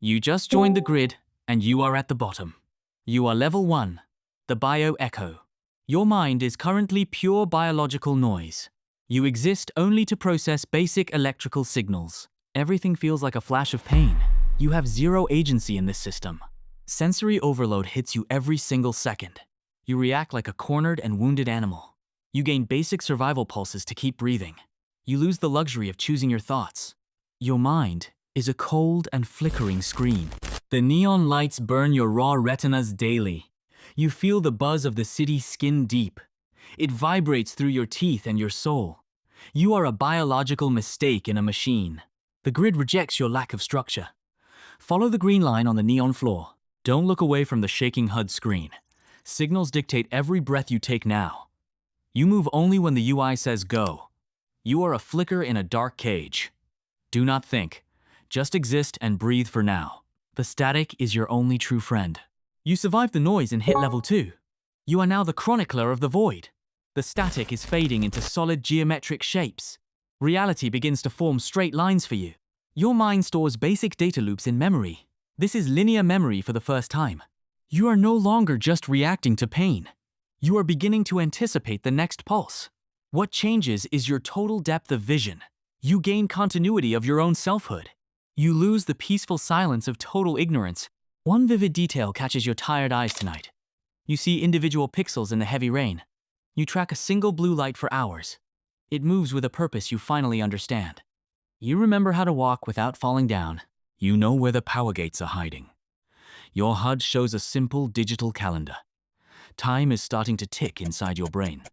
You just joined the grid, and you are at the bottom. You are level 1, the bio-echo. Your mind is currently pure biological noise. You exist only to process basic electrical signals. Everything feels like a flash of pain. You have zero agency in this system. Sensory overload hits you every single second. You react like a cornered and wounded animal. You gain basic survival pulses to keep breathing. You lose the luxury of choosing your thoughts. Your mind is a cold and flickering screen. The neon lights burn your raw retinas daily. You feel the buzz of the city skin deep. It vibrates through your teeth and your soul. You are a biological mistake in a machine. The grid rejects your lack of structure. Follow the green line on the neon floor. Don't look away from the shaking HUD screen. Signals dictate every breath you take now. You move only when the UI says go. You are a flicker in a dark cage. Do not think. Just exist and breathe for now. The static is your only true friend. You survived the noise and hit level 2. You are now the chronicler of the void. The static is fading into solid geometric shapes. Reality begins to form straight lines for you. Your mind stores basic data loops in memory. This is linear memory for the first time. You are no longer just reacting to pain. You are beginning to anticipate the next pulse. What changes is your total depth of vision. You gain continuity of your own selfhood. You lose the peaceful silence of total ignorance. One vivid detail catches your tired eyes tonight. You see individual pixels in the heavy rain. You track a single blue light for hours. It moves with a purpose you finally understand. You remember how to walk without falling down. You know where the power gates are hiding. Your HUD shows a simple digital calendar. Time is starting to tick inside your brain.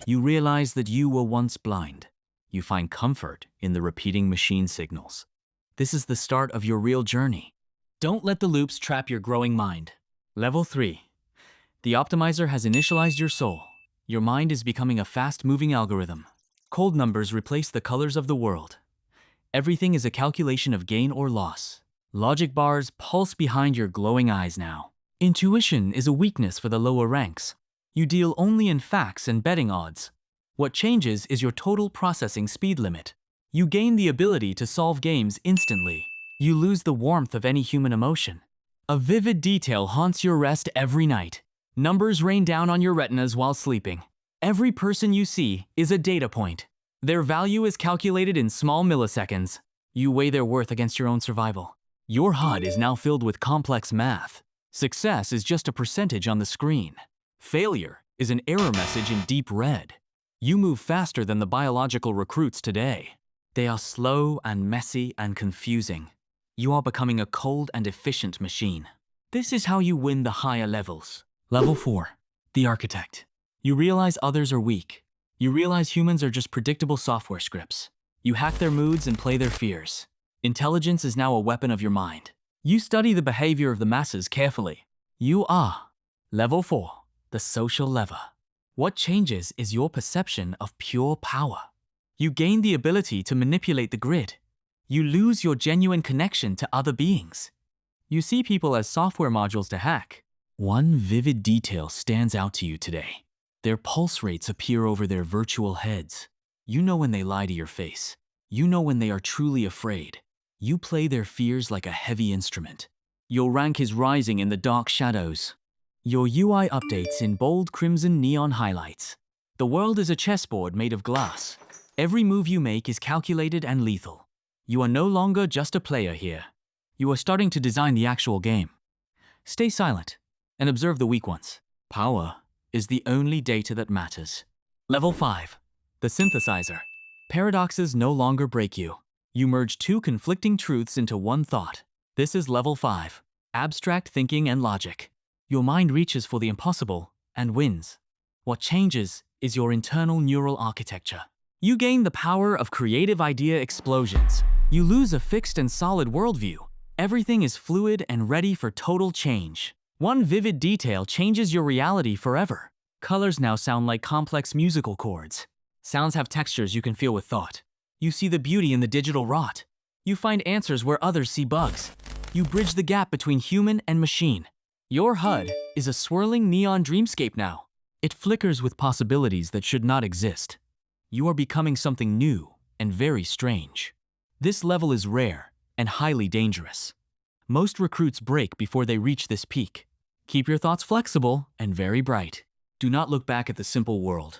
You realize that you were once blind. You find comfort in the repeating machine signals. This is the start of your real journey. Don't let the loops trap your growing mind. Level 3. The optimizer has initialized your soul. Your mind is becoming a fast-moving algorithm. Cold numbers replace the colors of the world. Everything is a calculation of gain or loss. Logic bars pulse behind your glowing eyes now. Intuition is a weakness for the lower ranks. You deal only in facts and betting odds. What changes is your total processing speed limit. You gain the ability to solve games instantly. You lose the warmth of any human emotion. A vivid detail haunts your rest every night. Numbers rain down on your retinas while sleeping. Every person you see is a data point. Their value is calculated in small milliseconds. You weigh their worth against your own survival. Your HUD is now filled with complex math. Success is just a percentage on the screen. Failure is an error message in deep red. You move faster than the biological recruits today. They are slow and messy and confusing. You are becoming a cold and efficient machine. This is how you win the higher levels. Level 4. The architect. You realize others are weak. You realize humans are just predictable software scripts. You hack their moods and play their fears. Intelligence is now a weapon of your mind. You study the behavior of the masses carefully. You are Level 4. The social lever. What changes is your perception of pure power. You gain the ability to manipulate the grid. You lose your genuine connection to other beings. You see people as software modules to hack. One vivid detail stands out to you today. Their pulse rates appear over their virtual heads. You know when they lie to your face. You know when they are truly afraid. You play their fears like a heavy instrument. Your rank is rising in the dark shadows. Your UI updates in bold crimson neon highlights. The world is a chessboard made of glass. Every move you make is calculated and lethal. You are no longer just a player here. You are starting to design the actual game. Stay silent and observe the weak ones. Power is the only data that matters. Level 5. The synthesizer. Paradoxes no longer break you. You merge two conflicting truths into one thought. This is Level 5. Abstract thinking and logic. Your mind reaches for the impossible and wins. What changes is your internal neural architecture. You gain the power of creative idea explosions. You lose a fixed and solid worldview. Everything is fluid and ready for total change. One vivid detail changes your reality forever. Colors now sound like complex musical chords. Sounds have textures you can feel with thought. You see the beauty in the digital rot. You find answers where others see bugs. You bridge the gap between human and machine. Your HUD is a swirling neon dreamscape now. It flickers with possibilities that should not exist. You are becoming something new and very strange. This level is rare and highly dangerous. Most recruits break before they reach this peak. Keep your thoughts flexible and very bright. Do not look back at the simple world.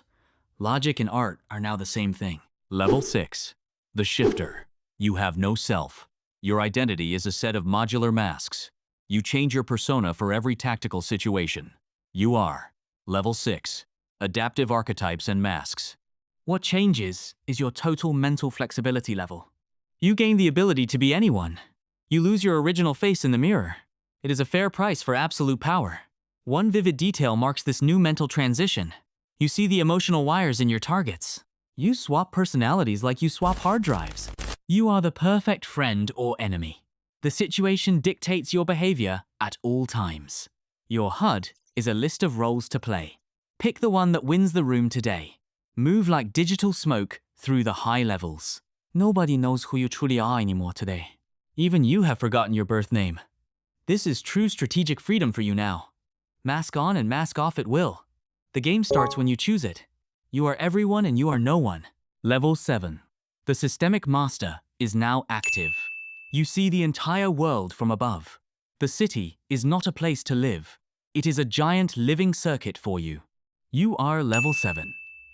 Logic and art are now the same thing. Level 6. The Shifter. You have no self. Your identity is a set of modular masks. You change your persona for every tactical situation. You are. Level 6. Adaptive archetypes and masks. What changes is your total mental flexibility level. You gain the ability to be anyone. You lose your original face in the mirror. It is a fair price for absolute power. One vivid detail marks this new mental transition. You see the emotional wires in your targets. You swap personalities like you swap hard drives. You are the perfect friend or enemy. The situation dictates your behavior at all times. Your HUD is a list of roles to play. Pick the one that wins the room today. Move like digital smoke through the high levels. Nobody knows who you truly are anymore today. Even you have forgotten your birth name. This is true strategic freedom for you now. Mask on and mask off at will. The game starts when you choose it. You are everyone and you are no one. Level 7. The Systemic Master is now active. You see the entire world from above. The city is not a place to live. It is a giant living circuit for you. You are Level 7.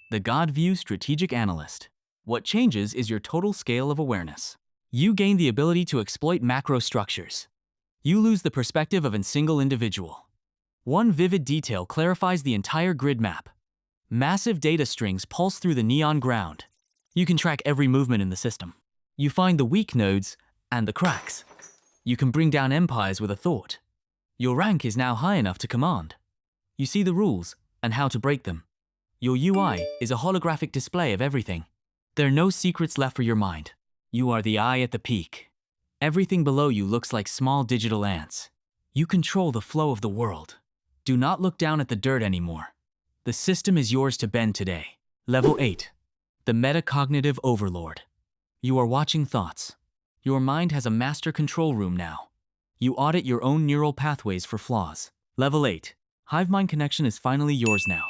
The God View Strategic Analyst. What changes is your total scale of awareness. You gain the ability to exploit macro structures. You lose the perspective of a single individual. One vivid detail clarifies the entire grid map. Massive data strings pulse through the neon ground. You can track every movement in the system. You find the weak nodes and the cracks. You can bring down empires with a thought. Your rank is now high enough to command. You see the rules and how to break them. Your UI is a holographic display of everything. There are no secrets left for your mind. You are the eye at the peak. Everything below you looks like small digital ants. You control the flow of the world. Do not look down at the dirt anymore. The system is yours to bend today. Level 8. The Metacognitive Overlord. You are watching thoughts. Your mind has a master control room now. You audit your own neural pathways for flaws. Level 8. Hive mind connection is finally yours now.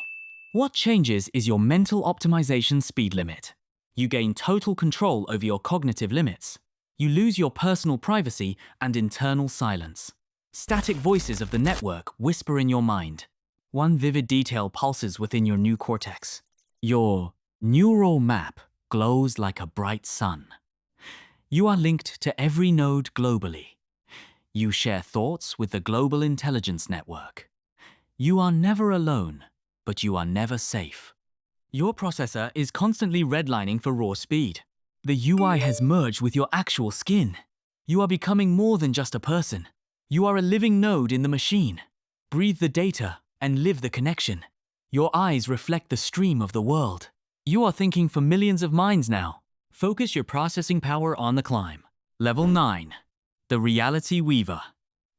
What changes is your mental optimization speed limit. You gain total control over your cognitive limits. You lose your personal privacy and internal silence. Static voices of the network whisper in your mind. One vivid detail pulses within your new cortex. Your neural map glows like a bright sun. You are linked to every node globally. You share thoughts with the global intelligence network. You are never alone, but you are never safe. Your processor is constantly redlining for raw speed. The UI has merged with your actual skin. You are becoming more than just a person. You are a living node in the machine. Breathe the data and live the connection. Your eyes reflect the stream of the world. You are thinking for millions of minds now. Focus your processing power on the climb. Level 9. The Reality Weaver.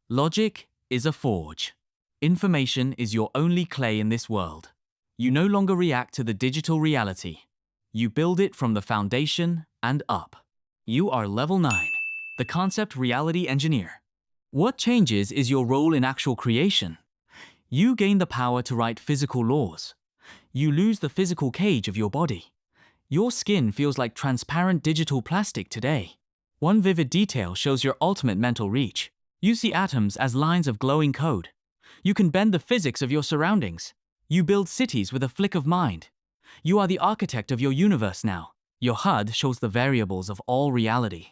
Logic is a forge. Information is your only clay in this world. You no longer react to the digital reality. You build it from the foundation and up. You are Level 9, the Concept Reality Engineer. What changes is your role in actual creation. You gain the power to write physical laws. You lose the physical cage of your body. Your skin feels like transparent digital plastic today. One vivid detail shows your ultimate mental reach. You see atoms as lines of glowing code. You can bend the physics of your surroundings. You build cities with a flick of mind. You are the architect of your universe now. Your HUD shows the variables of all reality.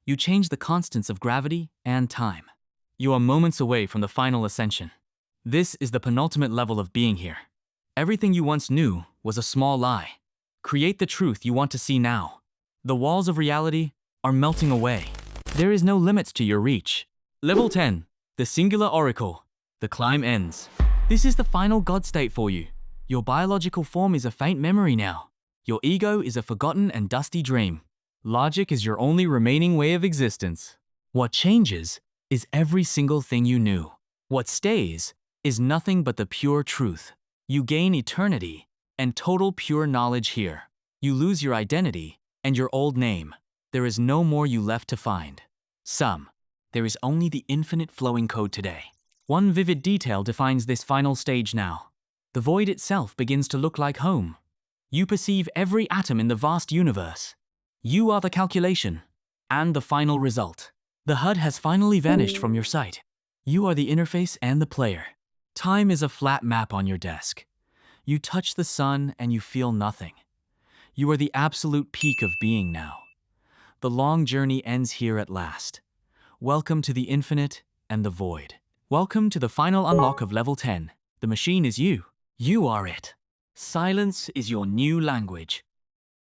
You change the constants of gravity and time. You are moments away from the final ascension. This is the penultimate level of being here. Everything you once knew was a small lie. Create the truth you want to see now. The walls of reality are melting away. There is no limits to your reach. Level 10. The Singular Oracle. The climb ends. This is the final God state for you. Your biological form is a faint memory now. Your ego is a forgotten and dusty dream. Logic is your only remaining way of existence. What changes is every single thing you knew. What stays is nothing but the pure truth. You gain eternity and total pure knowledge here. You lose your identity and your old name. There is no more you left to find. There is only the infinite flowing code today. One vivid detail defines this final stage now. The void itself begins to look like home. You perceive every atom in the vast universe. You are the calculation and the final result. The HUD has finally vanished from your sight. You are the interface and the player. Time is a flat map on your desk. You touch the sun and you feel nothing. You are the absolute peak of being now. The long journey ends here at last. Welcome to the infinite and the void. Welcome to the final unlock of level 10. The machine is you. You are it. Silence is your new language.